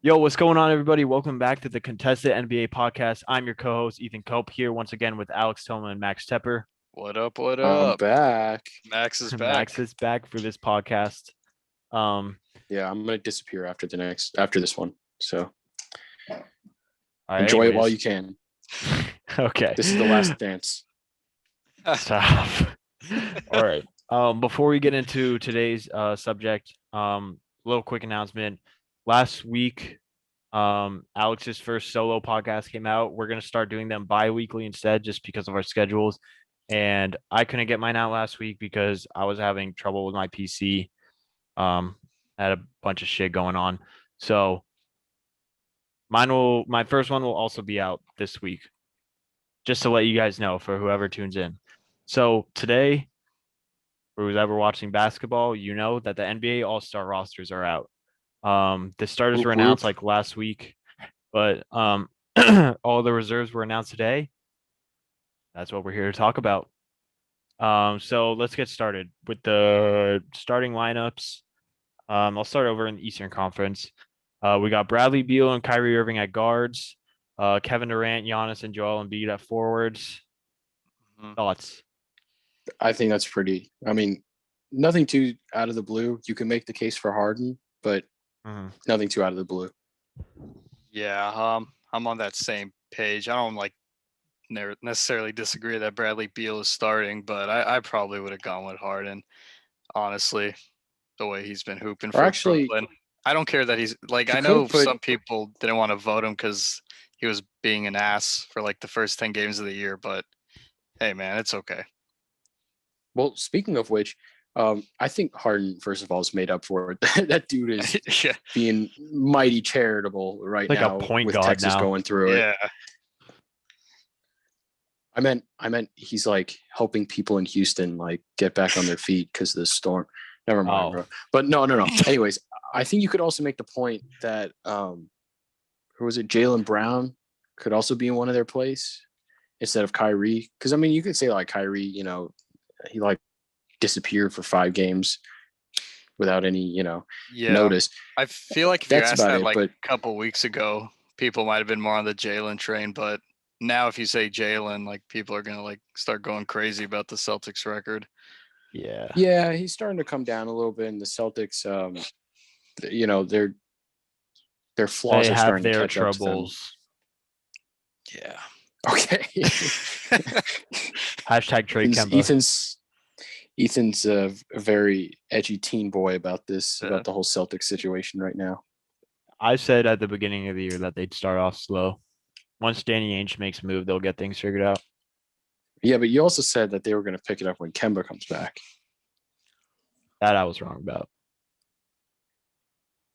Yo, what's going on, everybody? Welcome back to the Contested NBA podcast. I'm your co-host, Ethan Cope, here once again with Alex Tillman and Max Tepper. What up? What I'm up? back. Max is back. Max is back for this podcast. Yeah, I'm gonna disappear after this one. So Enjoy it while you can. Okay. This is the last dance. Stop. All right. Before we get into today's subject, little quick announcement. Last week, Alex's first solo podcast came out. We're gonna start doing them bi-weekly instead, just because of our schedules. And I couldn't get mine out last week because I was having trouble with my PC. I had a bunch of shit going on. So my first one will also be out this week, just to let you guys know for whoever tunes in. So today, for who's ever watching basketball, you know that the NBA All-Star rosters are out. The starters were announced like last week, but all the reserves were announced today. That's what we're here to talk about. So let's get started with the starting lineups. I'll start over in the Eastern Conference. We got Bradley Beal and Kyrie Irving at guards. Kevin Durant, Giannis, and Joel Embiid at forwards. Thoughts? I think that's pretty. I mean, nothing too out of the blue. You can make the case for Harden, but nothing too out of the blue. Yeah, I'm on that same page. I don't necessarily disagree that Bradley Beal is starting, but I probably would have gone with Harden. Honestly, the way he's been hooping for Brooklyn. I don't care that he's like. I know some people didn't want to vote him because he was being an ass for like the first 10 games of the year, but hey, man, it's okay. Well, speaking of which, I think Harden, first of all, is made up for it. That dude is being mighty charitable right like now a point with guard Texas now. going through it. Yeah. I meant he's like helping people in Houston like get back on their feet because of the storm. Never mind, bro. But no. Anyways, I think you could also make the point that who was it? Jaylen Brown could also be in one of their place instead of Kyrie. Because I mean, you could say like Kyrie, you know, he like disappeared for 5 games without any, notice. I feel like if you asked that like a couple weeks ago, people might have been more on the Jaylen train, but now if you say Jaylen, like people are gonna like start going crazy about the Celtics record. Yeah, he's starting to come down a little bit, and the Celtics, their flaws are starting to catch up to them. Yeah. Okay. Hashtag trade Kemba. Ethan's a very edgy teen boy about the whole Celtics situation right now. I said at the beginning of the year that they'd start off slow. Once Danny Ainge makes a move, they'll get things figured out. Yeah, but you also said that they were going to pick it up when Kemba comes back. That I was wrong about.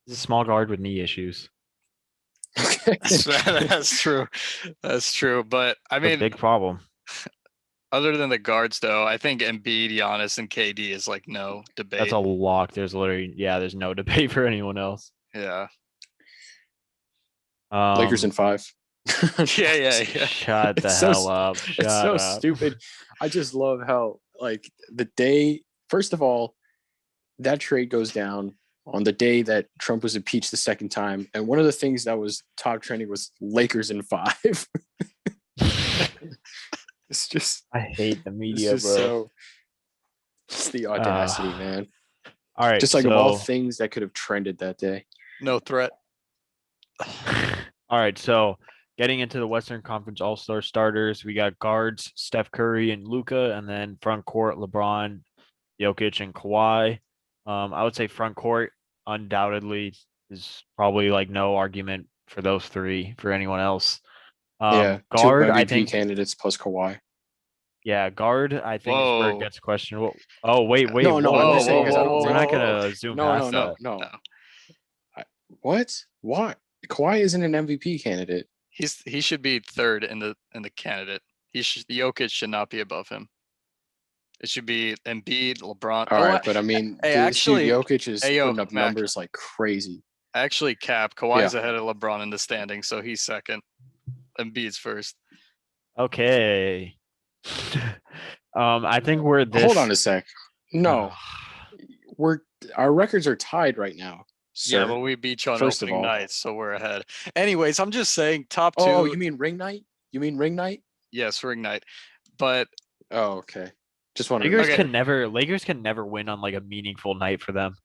He's a small guard with knee issues. Okay. That's true. That's true. But I mean, big problem. Other than the guards, though, I think Embiid, Giannis, and KD is like no debate. That's a lock. There's there's no debate for anyone else. Yeah. Lakers in 5. Yeah. Shut the hell up. It's so stupid. I just love how like the day, first of all, that trade goes down on the day that Trump was impeached the second time. And one of the things that was top trending was Lakers in 5. It's just, I hate the media, bro. It's the audacity, man. All right. Just like of all things that could have trended that day. No threat. All right. So getting into the Western Conference All-Star starters, we got guards Steph Curry and Luka, and then front court LeBron, Jokic, and Kawhi. I would say front court undoubtedly is probably like no argument for those three for anyone else. Guard, 2 MVP I think candidates plus Kawhi. Yeah, guard, I think is where it gets questionable. Oh, wait. No, we're not gonna zoom past that. No. What? Why? Kawhi isn't an MVP candidate. He should be third in the candidate. Jokic should not be above him. It should be Embiid, LeBron. All right, but I mean, actually, Jokic is putting up numbers like crazy. Actually, Kawhi's ahead of LeBron in the standing, so he's second. Embiid's first. Okay. I think we're this. Hold on a sec. No, our records are tied right now. Yeah, sir. but we beat you on First of opening all. night, so we're ahead. Anyways, I'm just saying top two. Oh, you mean ring night? You mean ring night? Yes, ring night. But Oh, okay. Just wanted to Lakers make Okay. can never win on like a meaningful night for them.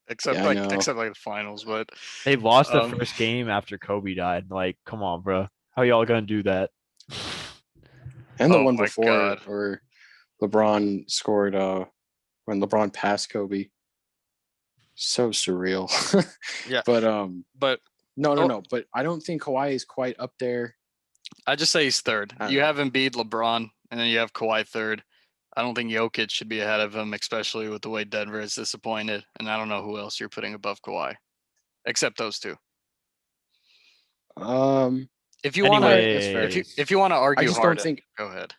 except Yeah, I know. except like the finals, but They lost the Um, first game after Kobe died. Like, come on, bro. How y'all gonna do that? And the Oh one my before God. where LeBron scored when LeBron passed Kobe. So surreal. Yeah. But but no. But I don't think Kawhi is quite up there. I just say he's third. I don't You know. have Embiid, LeBron, and then you have Kawhi third. I don't think Jokic should be ahead of him, especially with the way Denver is disappointed. And I don't know who else you're putting above Kawhi, except those two. If you want to, Alright, that's fair. if you want to argue I just hard, don't think go ahead.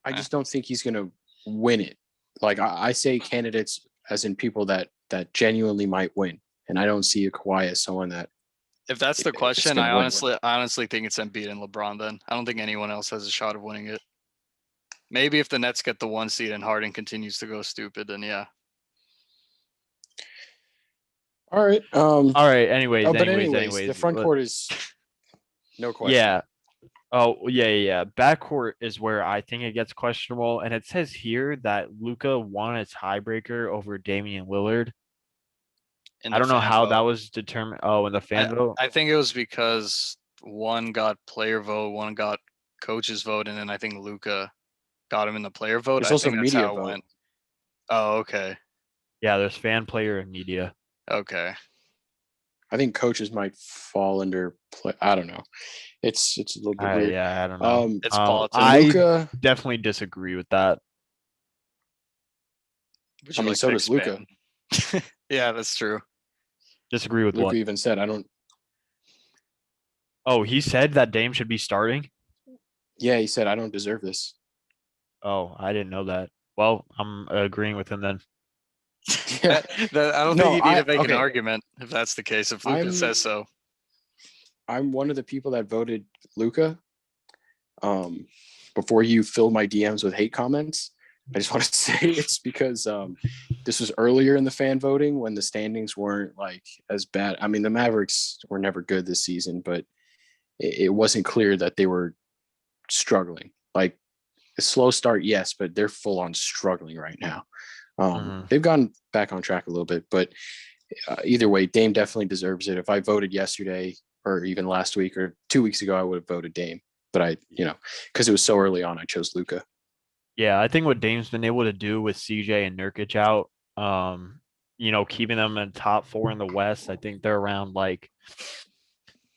I just don't think he's gonna win it. Like I say candidates as in people that genuinely might win. And I don't see a Kawhi as someone that If that's the It's question, gonna I win. honestly think it's Embiid and LeBron. Then I don't think anyone else has a shot of winning it. Maybe if the Nets get the 1 seed and Harden continues to go stupid, then yeah. all right. All right. Anyways, But anyways, the front court is no question. Yeah. Oh, yeah. Backcourt is where I think it gets questionable, and it says here that Luca won a tiebreaker over Damian Lillard. in I the don't know fan how vote. that was determined. Oh, in the fan vote. I think it was because one got player vote, one got coach's vote, and then I think Luca got him in the player vote. There's I also think that's media how it vote. went. Oh, okay. Yeah, there's fan, player, and media. Okay. I think coaches might fall under play. I don't know. It's a little bit weird. Yeah, I don't know. It's politics. I Luka, definitely disagree with that. Would you I mean, like so to does Luka. expand? Yeah, that's true. Disagree with Luka what? even said, I don't. Oh, he said that Dame should be starting. Yeah, he said, I don't deserve this. Oh, I didn't know that. Well, I'm agreeing with him then. Yeah. I don't No, think you need to make an okay. argument if that's the case. If Luca says so. I'm one of the people that voted Luka. Before you fill my DMs with hate comments, I just want to say it's because this was earlier in the fan voting when the standings weren't like as bad. I mean, the Mavericks were never good this season, but it wasn't clear that they were struggling. Like a slow start, yes, but they're full on struggling right now. They've gone back on track a little bit, but either way, Dame definitely deserves it. If I voted yesterday or even last week or 2 weeks ago, I would have voted Dame. But because it was so early on, I chose Luka. Yeah, I think what Dame's been able to do with CJ and Nurkic out, keeping them in top 4 in the West. I think they're around like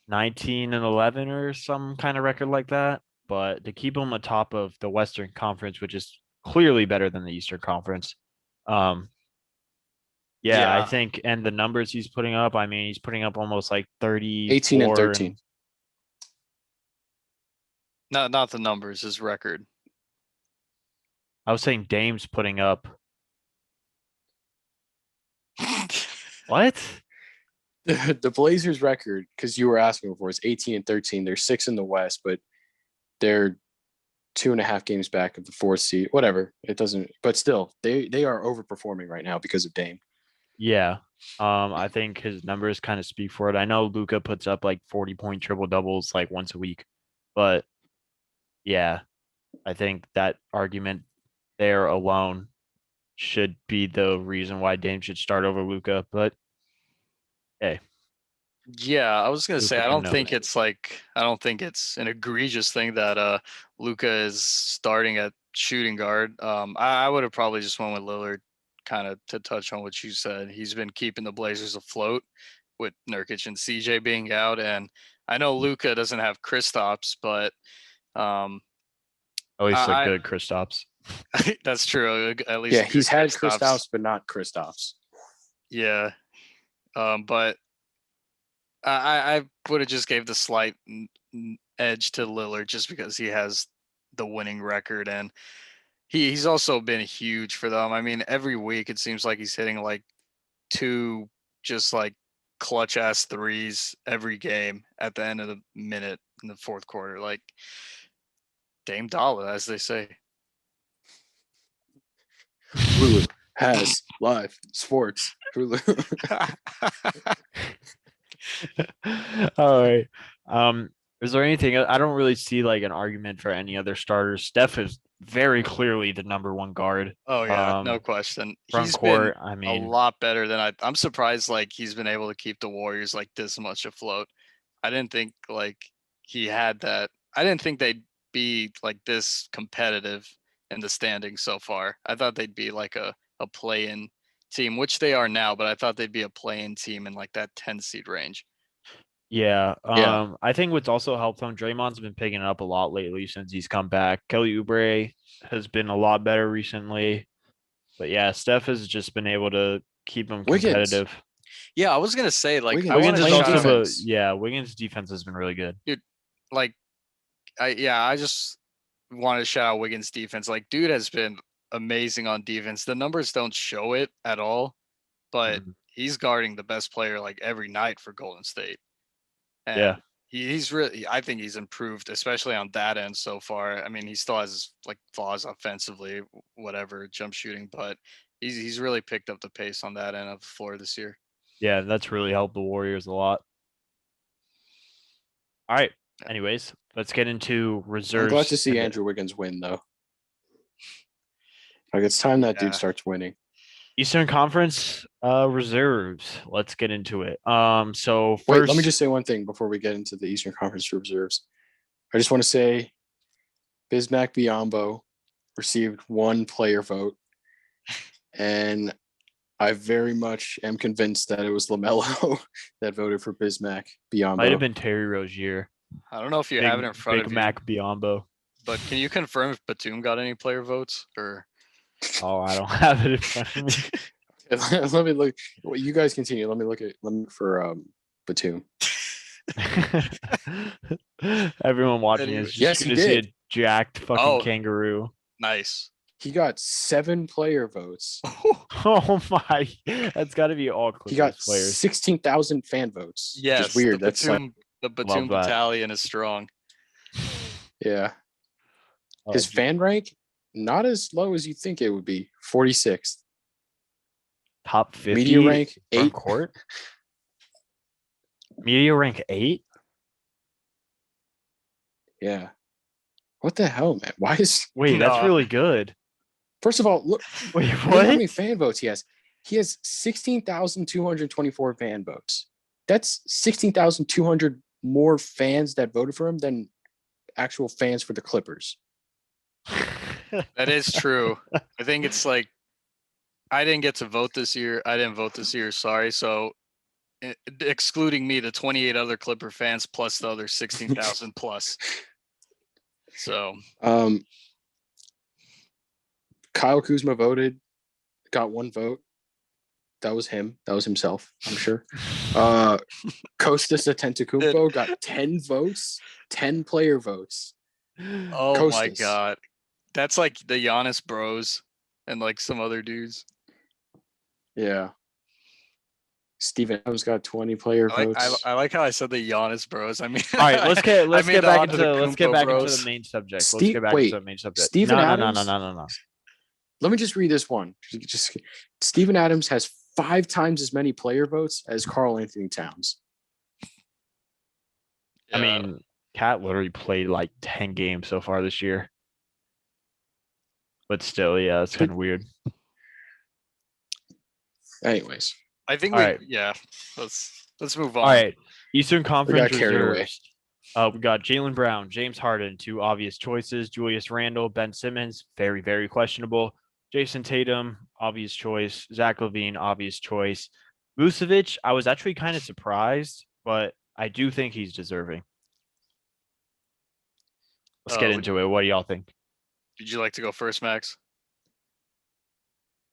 19 and 11 or some kind of record like that. But to keep them atop of the Western Conference, which is clearly better than the Eastern Conference. I think, and the numbers he's putting up, I mean, he's putting up almost like 30, 18 and 13. Not the numbers, his record. I was saying Dame's putting up. What? The Blazers record, because you were asking before, is 18 and 13. They're 6 in the West, but they're 2.5 games back of the 4th seed. Whatever. It doesn't, but still, they are overperforming right now because of Dame. Yeah. I think his numbers kind of speak for it. I know Luca puts up like 40-point triple doubles like once a week, but yeah, I think that argument there alone should be the reason why Dame should start over Luca. But hey, yeah, I was gonna say Luka I can don't know. think it's an egregious thing that Luca is starting at shooting guard. I would have probably just went with Lillard, kind of to touch on what you said. He's been keeping the Blazers afloat with Nurkic and CJ being out, and I know Luca doesn't have Kristaps, but At least a good Kristaps. that's true. At least Yeah, he's had Kristaps, but not Kristaps. Yeah, but I would have just gave the slight edge to Lillard just because he has the winning record and he's also been huge for them. I mean, every week it seems like he's hitting like 2 just like clutch ass threes every game at the end of the minute in the 4th quarter. Like Dame Dollar, as they say. Lulu has live sports. Hulu. All right. Is there anything I don't really see like an argument for any other starters. Steph is very clearly the number one guard. Oh yeah, no question. Front He's court, been I a mean, lot better than I'm surprised like he's been able to keep the Warriors like this much afloat. I didn't think like he had that. I didn't think they'd be like this competitive in the standings so far. I thought they'd be like a play-in team, which they are now, but I thought they'd be a play-in team in like that 10 seed range. yeah. Yeah. I think what's also helped him, Draymond's been picking it up a lot lately since he's come back. Kelly Oubre has been a lot better recently. But yeah, Steph has just been able to keep him Wiggins. competitive. Yeah, I was gonna say like Wiggins. I want Wiggins to is playing also shout out defense. Wiggins' defense has been really good. like I just wanted to shout out Wiggins' defense. Like, dude has been amazing on defense. The numbers don't show it at all, but Mhm. he's guarding the best player like every night for Golden State. And Yeah. he's really, I think he's improved, especially on that end so far. I mean, he still has like flaws offensively, whatever, jump shooting, but he's really picked up the pace on that end of the floor this year. Yeah, that's really helped the Warriors a lot. All right. Anyways, let's get into reserves. I'm glad to see and- Andrew Wiggins win, though. Like, it's time that Yeah. dude starts winning. Eastern Conference reserves. Let's get into it. So first, Wait, let me just say one thing before we get into the Eastern Conference reserves. I just want to say Bismack Biyombo received one player vote, and I very much am convinced that it was LaMelo that voted for Bismack Biyombo. might have been Terry Rozier. I don't know if you have it in front Big of you, Mac Biyombo. but can you confirm if Batum got any player votes or? Oh, I don't have it in front of me. Let me look. Well, you guys continue. Let me look for Batum. Everyone watching is Yes, just he gonna see a did. jacked fucking Oh. kangaroo. Nice. He got 7 player votes. Oh my, that's got to be all Clippers He got players. 16,000 fan votes. Yes, Which is weird. The That's Batum, the Batum that. battalion is strong. yeah. Oh, His gee. fan rank not as low as you think it would be. 46th. Top 50 Media rank front 8. court. Media rank 8. Yeah. What the hell, man? Why is Wait, that's No. really good. First of all, look Wait, look how what? many fan votes he has. He has 16,224 fan votes. That's 16,200 more fans that voted for him than actual fans for the Clippers. That is true. I think it's like I didn't get to vote this year. I didn't vote this year. Sorry. So excluding me, the 28 other Clipper fans plus the other 16,000 plus. So Kyle Kuzma voted, got 1 vote. That was him. That was himself, I'm sure. Kostas Antetokounmpo got 10 votes, 10 player votes. oh my Kostas. god, that's like the Giannis bros and like some other dudes. Yeah. Steven Adams got 20 player votes. I like how I said the Giannis bros. I mean, All right, let's get I made back that onto into the let's get Kumpo back into bros. the main subject. Steve- let's get back wait, into the main subject. Steven no, Adams? No. Let me just read this one. Just Steven Adams has 5 times as many player votes as Karl Anthony Towns. I Yeah. mean, Cat literally played like 10 games so far this year. But still, yeah, it's kind of weird. Anyways, I think All we right. yeah. Let's move on. All right, Eastern Conference carried away. reserves. We got Jaylen Brown, James Harden, 2 obvious choices. Julius Randle, Ben Simmons, very, very questionable. Jason Tatum, obvious choice. Zach LaVine, obvious choice. Vucevic, I was actually kind of surprised, but I do think he's deserving. Let's get into it. What do y'all think? Would you like to go first, Max?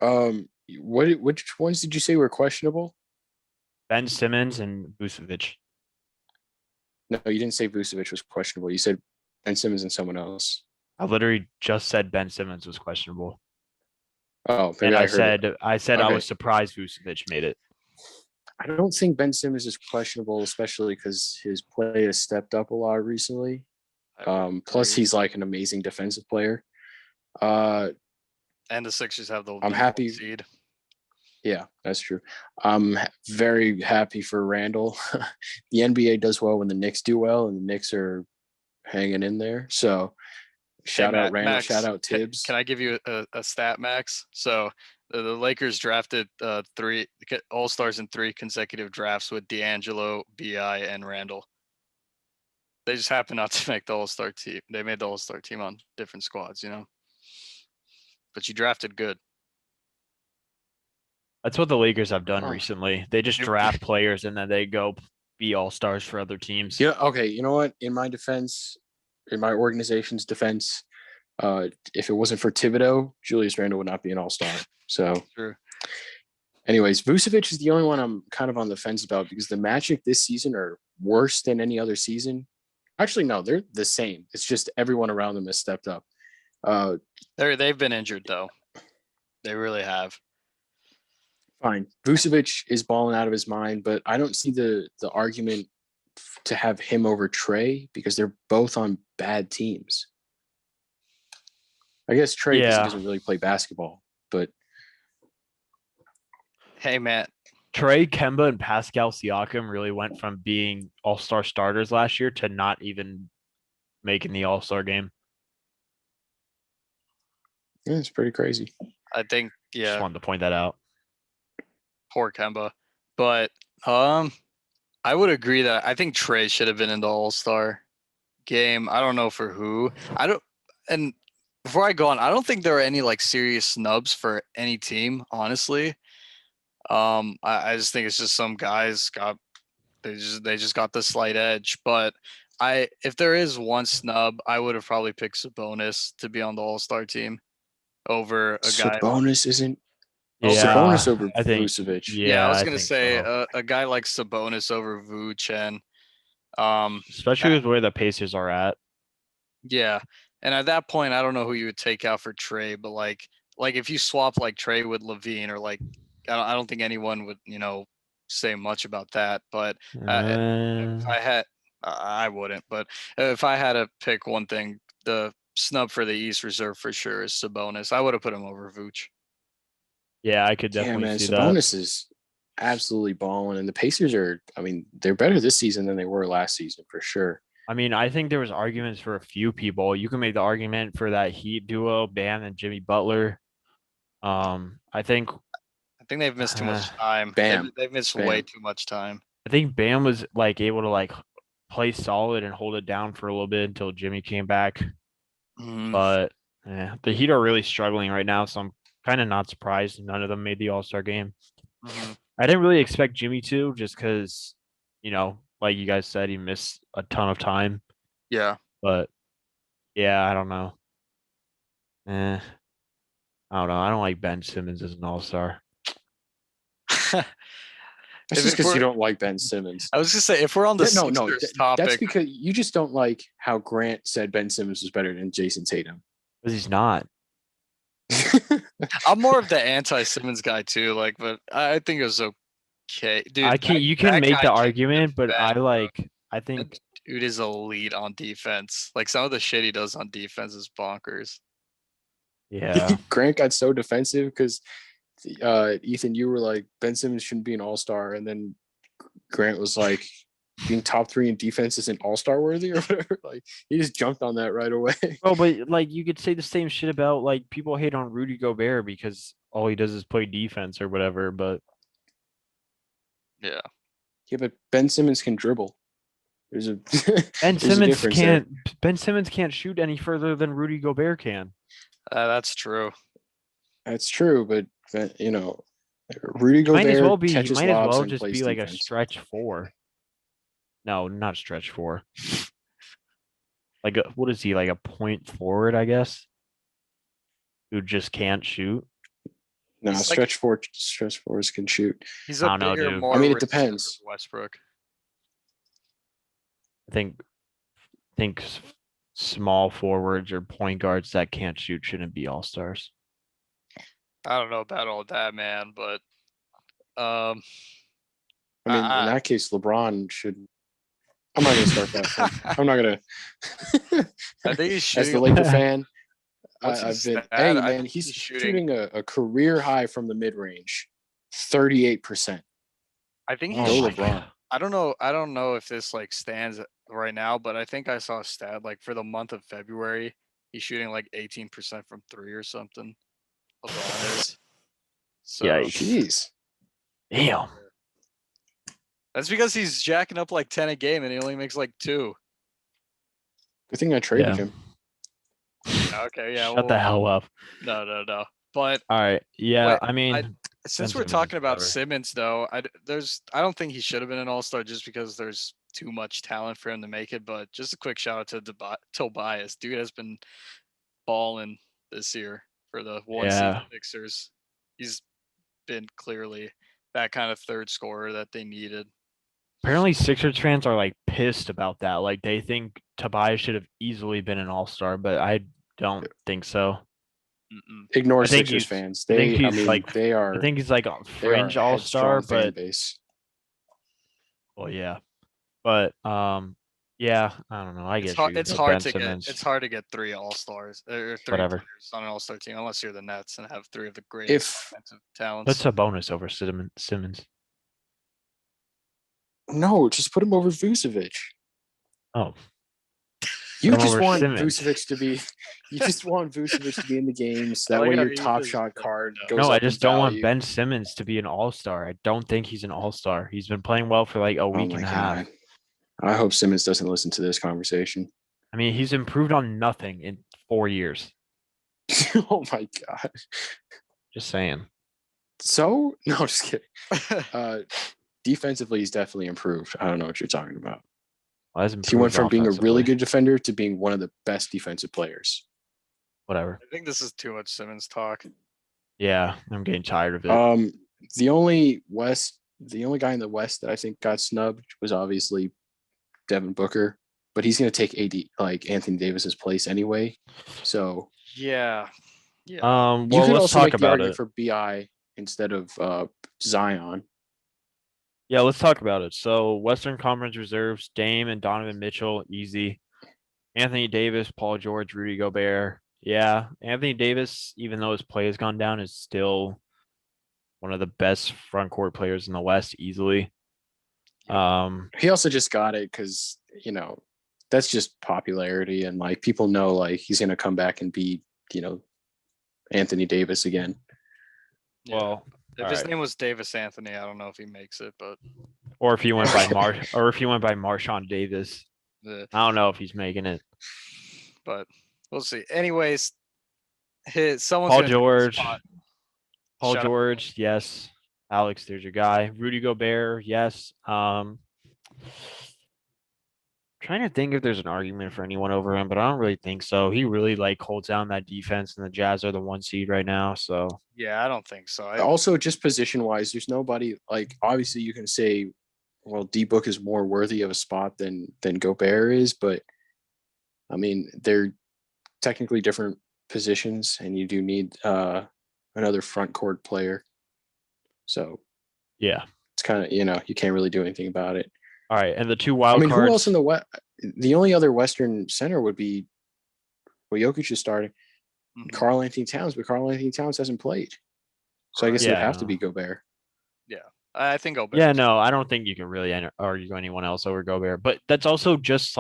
which ones did you say were questionable? Ben Simmons and Vucevic. No, you didn't say Vucevic was questionable. You said Ben Simmons and someone else. I literally just said Ben Simmons was questionable. Oh, maybe And I heard it. said I Okay. was surprised Vucevic made it. I don't think Ben Simmons is questionable, especially because his play has stepped up a lot recently. Plus, he's like an amazing defensive player. And the Sixers have the I'm happy- seed. Yeah, that's true. I'm very happy for Randall. The NBA does well when the Knicks do well, and the Knicks are hanging in there. So shout out Randall, Max, shout out Tibbs. Can I give you a stat, Max? So the Lakers drafted 3 All-Stars in 3 consecutive drafts with D'Angelo, Bi, and Randall. They just happened not to make the All-Star team. They made the All-Star team on different squads, But you drafted good. That's what the Lakers have done Oh. recently. They just draft players and then they go be all-stars for other teams. Yeah. Okay. You know what? In my defense, in my organization's defense, if it wasn't for Thibodeau, Julius Randle would not be an all-star. So, True. anyways, Vucevic is the only one I'm kind of on the fence about because the Magic this season are worse than any other season. Actually, no, they're the same. It's just everyone around them has stepped up. They've been injured though. They really have. Fine. Vucevic is balling out of his mind, but I don't see the argument to have him over Trey because they're both on bad teams. I guess Trey doesn't really play basketball, but hey, Matt. Trey, Kemba, and Pascal Siakam really went from being all-star starters last year to not even making the all-star game. Yeah, it's pretty crazy. I think, Just wanted to point that out. Poor Kemba. But I would agree that I think Trey should have been in the All-Star game. I don't know for who. And before I go on, I don't think there are any like serious snubs for any team, honestly. I just think it's just some guys they just got the slight edge. But if there is one snub, I would have probably picked Sabonis to be on the All-Star team over a guy. Sabonis isn't. Yeah, Sabonis over I think, Vucevic. Yeah, I was gonna think say so. a guy like Sabonis over Vooch and Especially with where the Pacers are at. yeah. And at that point, I don't know who you would take out for Trey, but like if you swap like Trey with Levine or like I don't think anyone would say much about that. But if I had, I wouldn't. But if I had to pick one thing, the snub for the East Reserve for sure is Sabonis. I would have put him over Vooch. Yeah, I could definitely see that. Sabonis is absolutely balling, and the Pacers are. I mean, they're better this season than they were last season for sure. I mean, I think there was arguments for a few people. You can make the argument for that Heat duo, Bam and Jimmy Butler. I think they've missed too much time. Bam. They've missed way too much time. I think Bam was like able to like play solid and hold it down for a little bit until Jimmy came back. But the Heat are really struggling right now, so I'm kind of not surprised none of them made the All-Star game. I didn't really expect Jimmy to, just because, like you guys said, he missed a ton of time. Yeah. But yeah, I don't know. I don't know. I don't like Ben Simmons as an All-Star. That's just because you don't like Ben Simmons. I was just say if we're on the Sixers topic, that's because you just don't like how Grant said Ben Simmons was better than Jason Tatum. Because he's not. I'm more of the anti-Simmons guy too. But I think it was okay, dude. You can make the argument, but I think that dude is elite on defense. Like some of the shit he does on defense is bonkers. Yeah. Grant got so defensive because Ethan, you were like Ben Simmons shouldn't be an all-star, and then Grant was like being top 3 in defense isn't all-star worthy or whatever. Like he just jumped on that right away. Oh, but like you could say the same shit about like people hate on Rudy Gobert because all he does is play defense or whatever. But yeah, but Ben Simmons can dribble. There's a Ben Simmons can't shoot any further than Rudy Gobert can. That's true. That's true, but Rudy Gobert might as well and just be like a stretch 4. No, not stretch 4. Like what is he, like a point forward, I guess? Who just can't shoot? No, stretch fours can shoot. He's a bigger, more I mean, it depends. Westbrook. I think small forwards or point guards that can't shoot shouldn't be all-stars. I don't know about all that, man, but I mean, in that case, LeBron should. I'm not gonna start that. I'm not gonna. I think he's shooting. As the Laker fan, I've been. Hey man, he's shooting a career high from the mid range. 38%. I think Oh he's. Go my LeBron. God. I don't know. I don't know if this like stands right now, but I think I saw a stat like for the month of February, he's shooting like 18% from three or something. LeBron is. So Yikes. Jeez. Damn. that's because he's jacking up like 10 a game and he only makes like 2. Good thing I traded Yeah. him. Yeah, okay, yeah. Shut the hell up. No. But All right. Yeah. Wait, I mean, since Ben we're Simmons talking is about whatever. Simmons, though, I don't think he should have been an All-Star just because there's too much talent for him to make it. But just a quick shout out to Tobias. Dude has been balling this year for the 1 seed Yeah. Sixers. He's been clearly that kind of third scorer that they needed. Apparently, Sixers fans are like pissed about that. Like they think Tobias should have easily been an All-Star, but I don't think so. Mm-mm. Ignore I think Sixers he's- fans. I think They, I he's mean, like- they are. I think he's like a they are fringe a All-Star, headstrong fan but base. well, yeah. But yeah, I don't know. I It's guess hard. you could It's go hard Ben to Simmons. get. It's hard to get 3 All-Stars or 3 Whatever. players on an All-Star team unless you're the Nets and have 3 of the If greatest defensive talents. That's a bonus over Simmons. no, just put him over Vucevic. Oh, You Put him just over want Simmons. Vucevic to be. You just want Vucevic to be in the games. I That like way, how your he top just, shot like, card no. goes no, up I just in don't want value. Ben Simmons to be an All-Star. I don't think he's an All-Star. He's been playing well for like a Oh week my and a half. god! I hope Simmons doesn't listen to this conversation. I mean, he's improved on nothing in 4 years. Oh my god! Just saying. So no, just kidding. Defensively, he's definitely improved. I don't know what you're talking about. Well, that's He went improved from being a really offensively. good defender to being one of the best defensive players. Whatever. I think this is too much Simmons talk. Yeah, I'm getting tired of it. The only guy in the West that I think got snubbed was obviously Devin Booker, but he's going to take Anthony Davis's place anyway. So Yeah. you Well, could let's also talk make the about argument it. for BI instead of Zion. Yeah, let's talk about it. So, Western Conference reserves: Dame and Donovan Mitchell, easy. Anthony Davis, Paul George, Rudy Gobert. Yeah, Anthony Davis, even though his play has gone down, is still one of the best front court players in the West, easily. He also just got it because that's just popularity, and like people know like he's going to come back and be Anthony Davis again. Yeah. Well, If his name was Davis Anthony, I don't know if he makes it, but or if he went by Marshawn Davis, uh, I don't know if he's making it. but we'll see. Anyways, someone's Paul gonna take his George. spot. Paul Shut up. George, yes. Alex, there's your guy. Rudy Gobert, yes. Trying to think if there's an argument for anyone over him, but I don't really think so. He really holds down that defense, and the Jazz are the 1 seed right now. So Yeah, I don't think so. Also, just position wise, there's nobody like obviously you can say, well, D Book is more worthy of a spot than Gobert is, but I mean they're technically different positions, and you do need another front court player. So yeah. it's kind of you can't really do anything about it. All right, and the 2 wild cards. Who else in the West? The only other Western center would be, well, Jokic is starting. Mhm. Karl Anthony Towns, but Karl Anthony Towns hasn't played, so I guess it would Yeah, have I to be know. Gobert. I think Gobert. Yeah, no, I don't think you can really argue anyone else over Gobert, but that's also just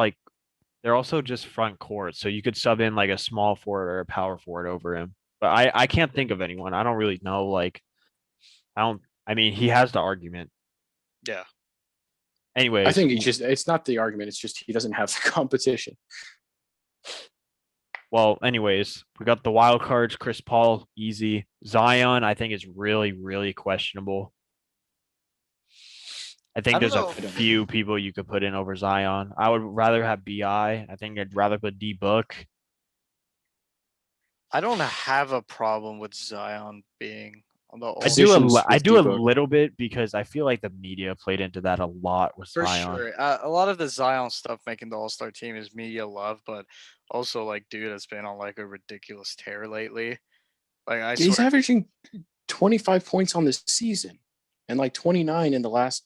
they're also just front court, so you could sub in like a small forward or a power forward over him. But I can't think of anyone. I don't really know. I mean, he has the argument. Yeah. Anyways, I think it's not the argument. It's just he doesn't have the competition. well, anyways, we got the wild cards. Chris Paul, easy. Zion, I think is really, really questionable. I think I don't there's a know. few people you could put in over Zion. I would rather have BI. I think I'd rather put D Book. I don't have a problem with Zion being on the I All-Star do a D-Book. little bit because I feel like the media played into that a lot with for Zion. sure. A lot of the Zion stuff making the All-Star team is media love, but also dude has been on a ridiculous tear lately. I He's swear. averaging 25 points on this season, and 29 in the last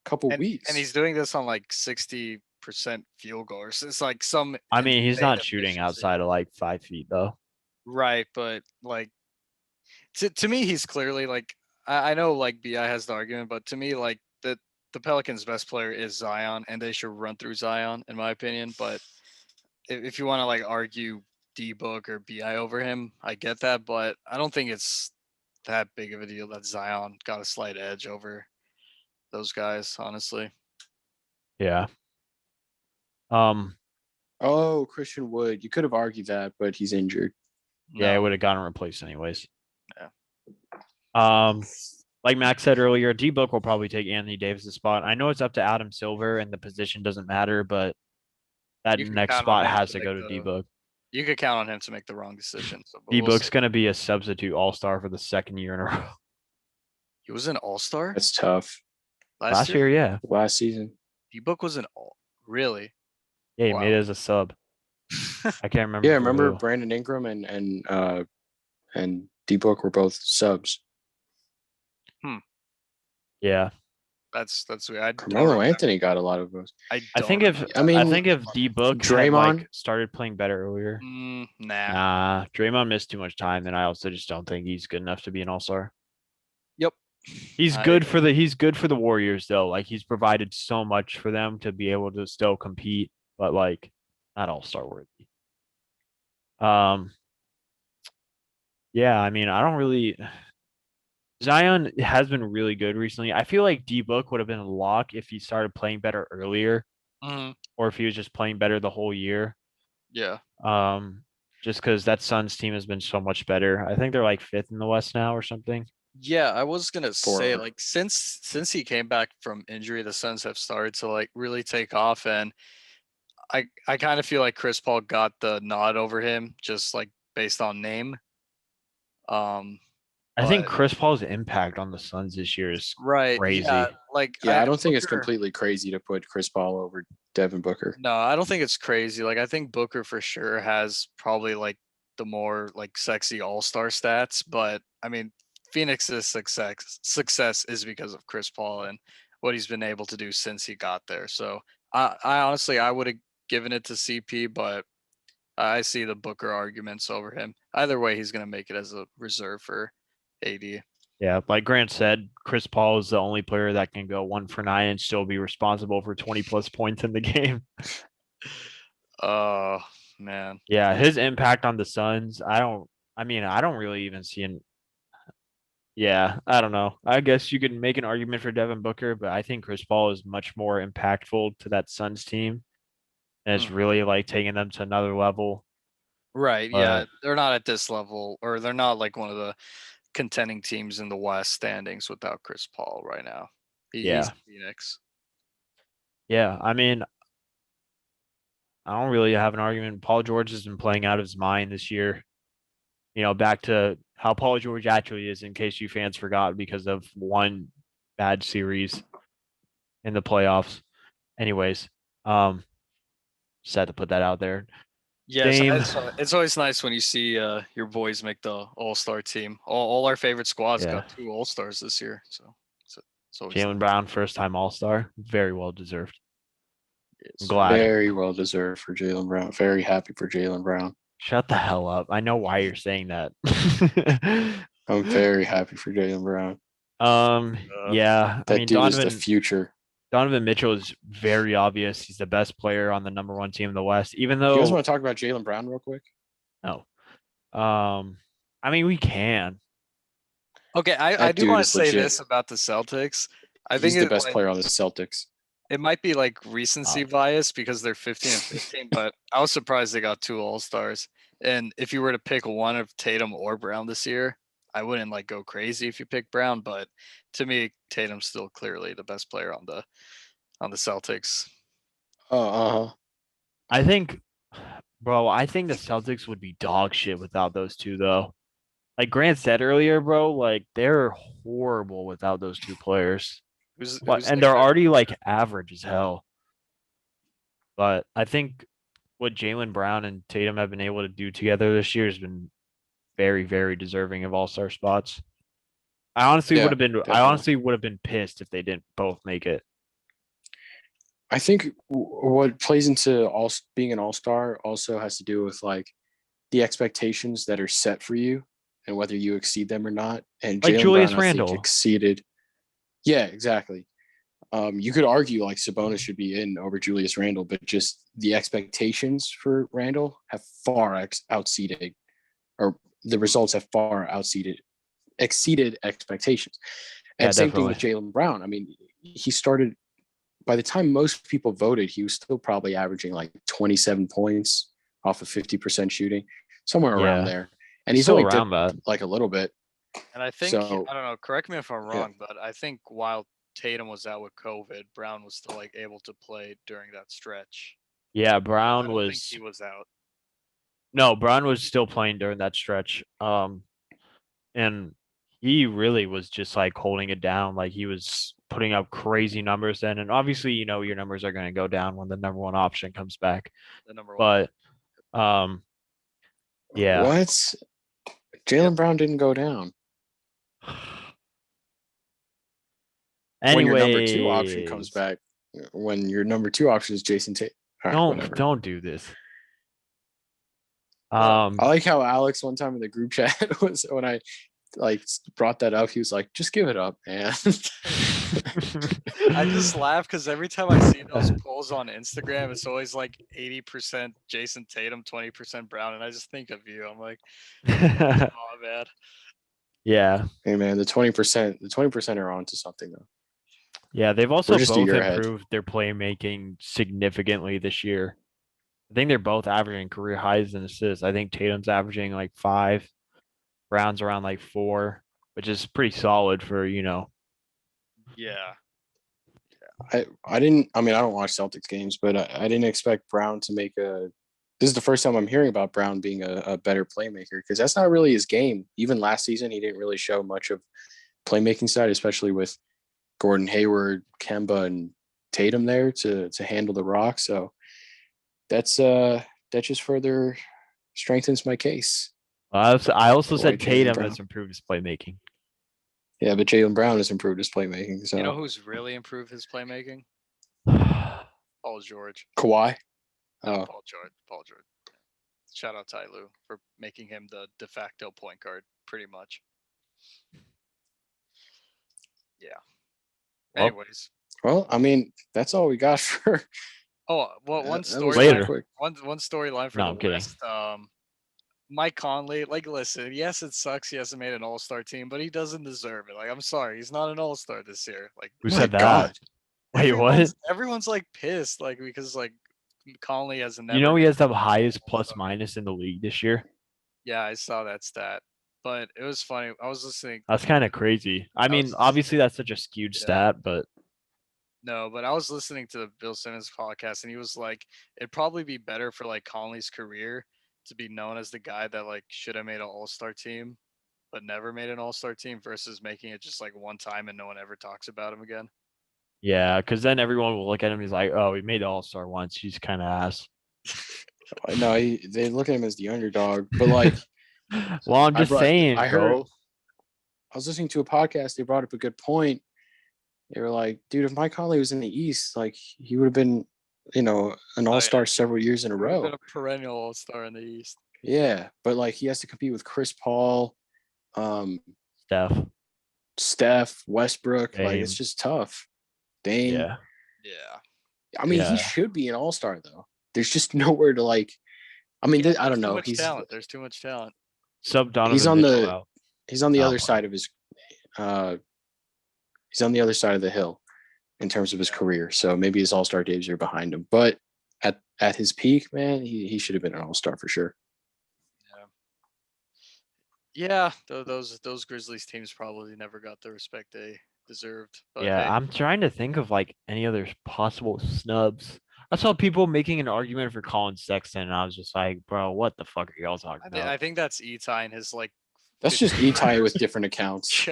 couple weeks. And he's doing this on 60% field goals. It's some. I mean, he's insane not shooting efficiency. outside of 5 feet though. Right, but to me, he's clearly I know like BI has the argument, but to me, like the Pelicans' best player is Zion, and they should run through Zion, in my opinion. But if you want to like argue D Book or BI over him, I get that, but I don't think it's that big of a deal that Zion got a slight edge over those guys, honestly. Yeah. Oh, Christian Wood. You could have argued that, but he's injured. Yeah, it No. would have gotten replaced anyways. Yeah. Like Max said earlier, D Book will probably take Anthony Davis' spot. I know it's up to Adam Silver and the position doesn't matter, but that You could next count on spot him has to to make go to D Book. You could count on him to make the wrong decision. So, but D we'll Book's see. gonna be a substitute all-star for the second year in a row. He was an all-star That's tough. Last year, yeah. Last season. D-Book was an all. Really? Yeah, he Wow. made it as a sub. I can't remember. Yeah, for remember who. Brandon Ingram and D Book were both subs. Yeah. That's weird. I don't Carmelo remember. Anthony got a lot of those. I don't think if remember I that. mean, I think if D Book had Draymond- like started playing better earlier. Nah. Nah, Draymond missed too much time, and I also just don't think he's good enough to be an all-star. Yep. He's I good agree. he's good for the Warriors though. Like he's provided so much for them to be able to still compete, but like not all-star worthy. Yeah, I mean, I don't really Zion has been really good recently. I feel like D Book would have been a lock if he started playing better earlier, Mhm. or if he was just playing better the whole year. Yeah. Just because that Suns team has been so much better. I think they're like 5th in the West now or something. Yeah, I was gonna say For- like since he came back from injury, the Suns have started to like really take off, and I kind of feel like Chris Paul got the nod over him just like based on name. I think But- Chris Paul's impact on the Suns this year is Right. crazy. Yeah. Like Yeah, I don't think it's Booker- completely crazy to put Chris Paul over Devin Booker. No, I don't think it's crazy. Like I think Booker for sure has probably like the more like sexy all-star stats, but I mean Phoenix's success is because of Chris Paul and what he's been able to do since he got there. So I honestly I would have given it to CP, but I see the Booker arguments over him. Either way, he's gonna make it as a reserve for AD. Yeah, like Grant said, Chris Paul is the only player that can go 1 for 9 and still be responsible for 20 plus points in the game. Oh man. Yeah, his impact on the Suns, I don't really even see an Yeah, I don't know. I guess you could make an argument for Devin Booker, but I think Chris Paul is much more impactful to that Suns team. And it's really like taking them to another level. Right. Yeah. But- They're not at this level, or they're not like one of the contending teams in the West standings without Chris Paul right now. He's Yeah. Phoenix. Yeah, I mean, I don't really have an argument. Paul George has been playing out of his mind this year. Back to how Paul George actually is, in case you fans forgot, because of one bad series in the playoffs. Anyways, just had to put that out there. Yes, Dame. it's always nice when you see your boys make the All-Star team. All our favorite squads got 2 All-Stars this year, so it's always Jaylen Brown, first time All-Star, very well deserved. nice. I'm glad. Very well deserved for Jaylen Brown. Very happy for Jaylen Brown. Shut the hell up. I know why you're saying that. I'm very happy for Jaylen Brown. Yeah. That dude is the future. Donovan Mitchell is very obvious. He's the best player on the number 1 team in the West, even You guys though want to talk about Jaylen Brown real quick? no. I mean we can. Okay, I That do dude want to is say legit. this about the Celtics. I He's think the it, best like, player on the Celtics. it might be like recency bias because they're 15 and 15, but I was surprised they got 2 All-Stars. And if you were to pick one of Tatum or Brown this year, I wouldn't like go crazy if you pick Brown, but to me, Tatum's still clearly the best player on the Celtics. I think the Celtics would be dog shit without those 2 though. Like Grant said earlier, bro, like they're horrible without those 2 players. Who's And like they're their- already like average as hell. But I think what Jaylen Brown and Tatum have been able to do together this year has been very, very deserving of all-star spots. I honestly Yeah, would have been pissed if they didn't both make it. I think what plays into being an all-star also has to do with like the expectations that are set for you. and whether you exceed them or not. And Like Jaylen Julius Brown, I think, Randle. exceeded. Yeah, exactly. You could argue like Sabonis should be in over Julius Randle, but just the expectations for Randle have far exceeded, or the results have far exceeded expectations. And Yeah, same thing with definitely. Jaylen Brown. I mean, he started, by the time most people voted, he was still probably averaging like 27 points off of 50% shooting, somewhere around Yeah. there. And he's Still only around dipped that. like a little bit. And I think So I don't know. Correct me if I'm yeah. wrong, but I think while Tatum was out with COVID, Brown was still like able to play during that stretch. Yeah, I Brown don't think was he was out. no, Brown was still playing during that stretch. And he really was just like holding it down. Like he was putting up crazy numbers then. And obviously, your numbers are going to go down when the number one option comes back. The number one. But yeah. What? Jaylen Brown didn't go down. When your number two option comes Anyways, back, when your number two option is Jason Tate. Whatever. don't do this. I like how Alex one time in the group chat was when I like brought that up. He was like, "Just give it up, man." I just laugh because every time I see those polls on Instagram, it's always like 80% Jason Tatum, 20% Brown, and I just think of you. I'm like, oh man. Yeah. Hey man, the 20% are onto something though. Yeah, they've also just a both year ahead. improved their playmaking significantly this year. I think they're both averaging career highs in assists. I think Tatum's averaging like 5, Brown's around like 4, which is pretty solid for. Yeah. I didn't. I mean, I don't watch Celtics games, but I didn't expect Brown to make a. This is the first time I'm hearing about Brown being a better playmaker, because that's not really his game. Even last season, he didn't really show much of playmaking side, especially with Gordon Hayward, Kemba, and Tatum there to handle the rock. So that just further strengthens my case. I also said Jaylen Tatum Brown. has improved his playmaking. Yeah, but Jaylen Brown has improved his playmaking. So You know who's really improved his playmaking? Paul George. Kawhi. No, Paul George. Shout out Ty Lue for making him the de facto point guard, pretty much. Yeah. Well, Anyways. Well, I mean, that's all we got for. Oh, well, one story. later. One storyline for No, the I'm kidding. West. Mike Conley, like, listen, yes, it sucks he hasn't made an all-star team, but he doesn't deserve it. Like, I'm sorry, he's not an all-star this year. Like, Who said that? God. Wait, what? Everyone's like pissed, like, because like Conley has never. You know he has the highest plus minus in the league this year. Yeah, I saw that stat, but it was funny. I was listening. That's kind of crazy. I mean, obviously that's such a skewed stat, but no, but I was listening to the Bill Simmons podcast, and he was like, it'd probably be better for like Conley's career to be known as the guy that like should have made an all-star team, but never made an all-star team, versus making it just like one time and no one ever talks about him again. yeah, because then everyone will look at him. He's like, oh, he made the all-star once. He's kind of ass. No, they look at him as the underdog, but like, well, I'm just saying, I was listening to a podcast. They brought up a good point. They were like, dude, if Mike Conley was in the East, like he would have been, an all-star several years in a row. Been a perennial all-star in the East. Yeah, but like he has to compete with Chris Paul, Steph, Westbrook. Dame. Like it's just tough. Dame. Yeah. I mean, he should be an all-star though. There's just nowhere to like. I mean, I don't know. There's too much talent. He's on the other side of his. He's on the other side of the hill in terms of his career. So maybe his all-star days are behind him. But at his peak, man, he should have been an all-star for sure. Yeah. Those Grizzlies teams probably never got the respect they deserved. But yeah, I'm trying to think of like any other possible snubs. I saw people making an argument for Colin Sexton, and I was just like, bro, what the fuck are y'all talking about? I think that's Etai and his like. That's just Etai with different accounts.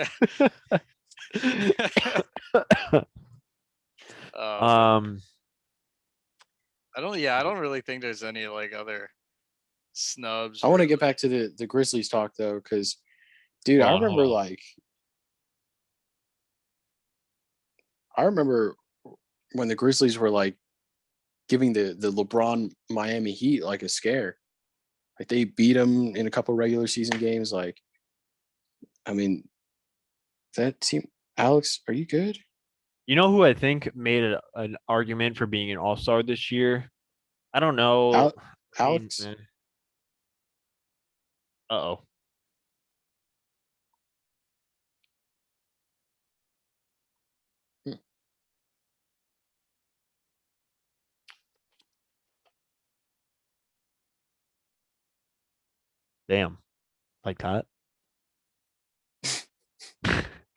I don't really think there's any like other snubs. I want to get back to the Grizzlies talk though, because dude, I remember when the Grizzlies were like giving the LeBron Miami Heat like a scare. Like they beat them in a couple regular season games. Like I mean, that team. Alex, are you good? You know who I think made an argument for being an all-star this year? I don't know. Alex? Uh-oh. Damn. Like that.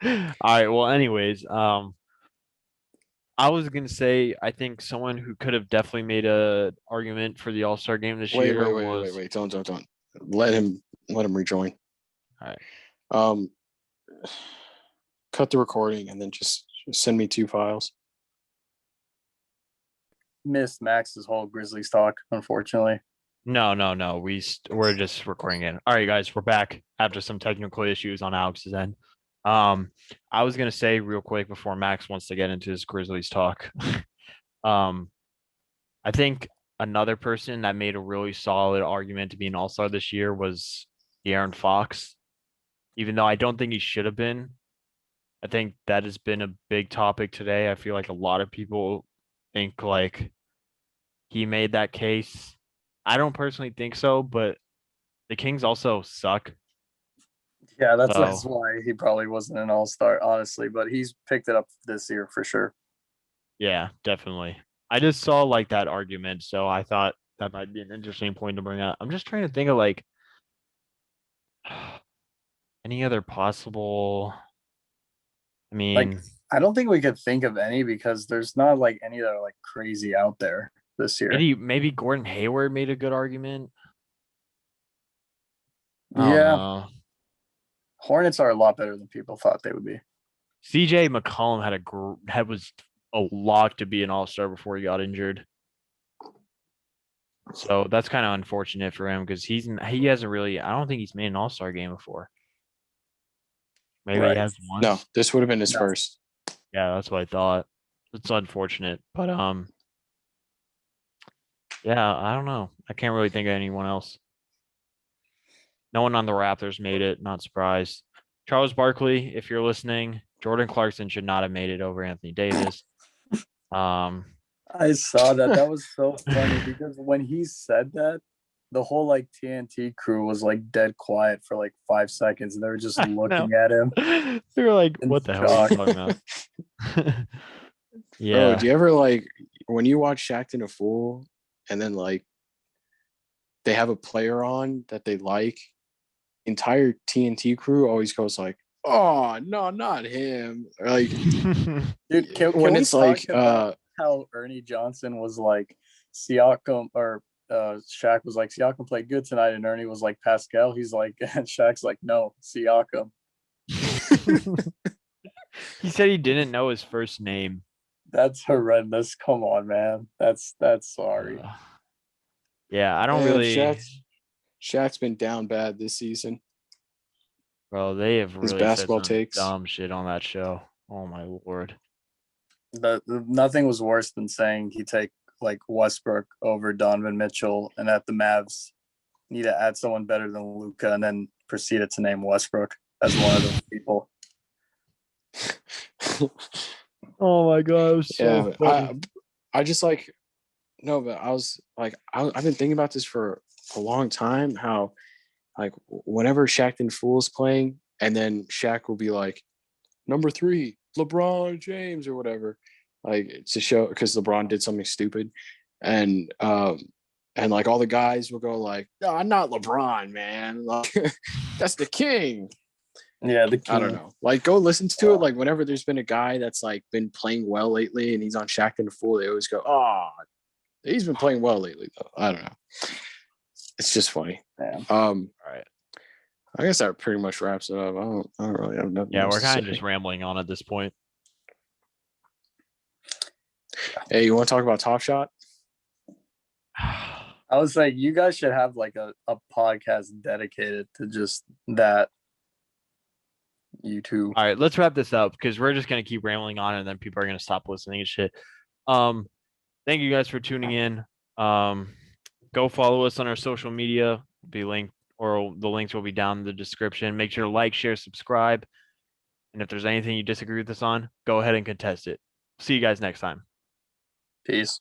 All right. Well, anyways, I was gonna say I think someone who could have definitely made a argument for the All-Star game this year was wait. Don't. Let him rejoin. all right. Cut the recording and then just send me 2 files. Missed Max's whole Grizzlies talk, unfortunately. No. We're just recording it. All right, guys, we're back after some technical issues on Alex's end. I was gonna say real quick before Max wants to get into his Grizzlies talk. I think another person that made a really solid argument to be an all-star this year was De'Aaron Fox. Even though I don't think he should have been. I think that has been a big topic today. I feel like a lot of people think like he made that case. I don't personally think so, but the Kings also suck. Yeah, that's So, why he probably wasn't an all-star, honestly, but he's picked it up this year for sure. yeah, definitely. I just saw like that argument, so I thought that might be an interesting point to bring up. I'm just trying to think of like any other possible. I mean, I don't think we could think of any because there's not like any that are like crazy out there this year. maybe Gordon Hayward made a good argument. I don't Yeah, know. Hornets are a lot better than people thought they would be. CJ McCollum was a lock to be an all-star before he got injured. So that's kind of unfortunate for him because he hasn't really. I don't think he's made an all-star game before. Maybe he Right. has once. No, this would have been his first. Yeah, that's what I thought. It's unfortunate, but yeah, I don't know. I can't really think of anyone else. No one on the Raptors made it. Not surprised. Charles Barkley, if you're listening, Jordan Clarkson should not have made it over Anthony Davis. I saw that. That was so funny because when he said that, the whole like TNT crew was like dead quiet for like 5 seconds, and they were just looking at him. They were like, in "What the hell are you shock. talking about?" Bro, Yeah. do you ever like when you watch Shaqtin' a Fool and then like they have a player on that they like, entire TNT crew always goes like, "Oh no, not him!" Or like, Dude, can when we it's talk like, about how Ernie Johnson was like Siakam or Shaq was like Siakam played good tonight, and Ernie was like Pascal. He's like, and Shaq's like, no, Siakam. He said he didn't know his first name. That's horrendous. Come on, man. That's sorry. Yeah, I don't Yeah, really. Shaq's been down bad this season. Bro, they have His really said basketball some takes. dumb shit on that show. Oh my lord. Nothing was worse than saying he take like Westbrook over Donovan Mitchell, and at the Mavs need to add someone better than Luka, and then proceeded to name Westbrook as one of those people. Oh my god, it was so funny. I just like no, but I was like I've been thinking about this for a long time. How like whenever Shaqtin' Fool's playing, and then Shaq will be like, number 3, LeBron James or whatever, like to show because LeBron did something stupid, and like all the guys will go like, no, I'm not LeBron, man. Like, that's the king. Yeah, the king. I don't know. Like, go listen to it. Like, whenever there's been a guy that's like been playing well lately, and he's on Shaqtin' a Fool, they always go, "Oh, he's been playing well lately." Though I don't know. It's just funny. Yeah. All right. I guess that pretty much wraps it up. I don't really have nothing. Yeah, else we're to kind of say. just rambling on at this point. Hey, you want to talk about Top Shot? I was like, you guys should have like a podcast dedicated to just that. You two. All right, let's wrap this up because we're just gonna keep rambling on and then people are gonna stop listening and shit. Thank you guys for tuning in. Go follow us on our social media. Be linked or the links will be down in the description. Make sure to like, share, subscribe. And if there's anything you disagree with us on, go ahead and contest it. See you guys next time. Peace.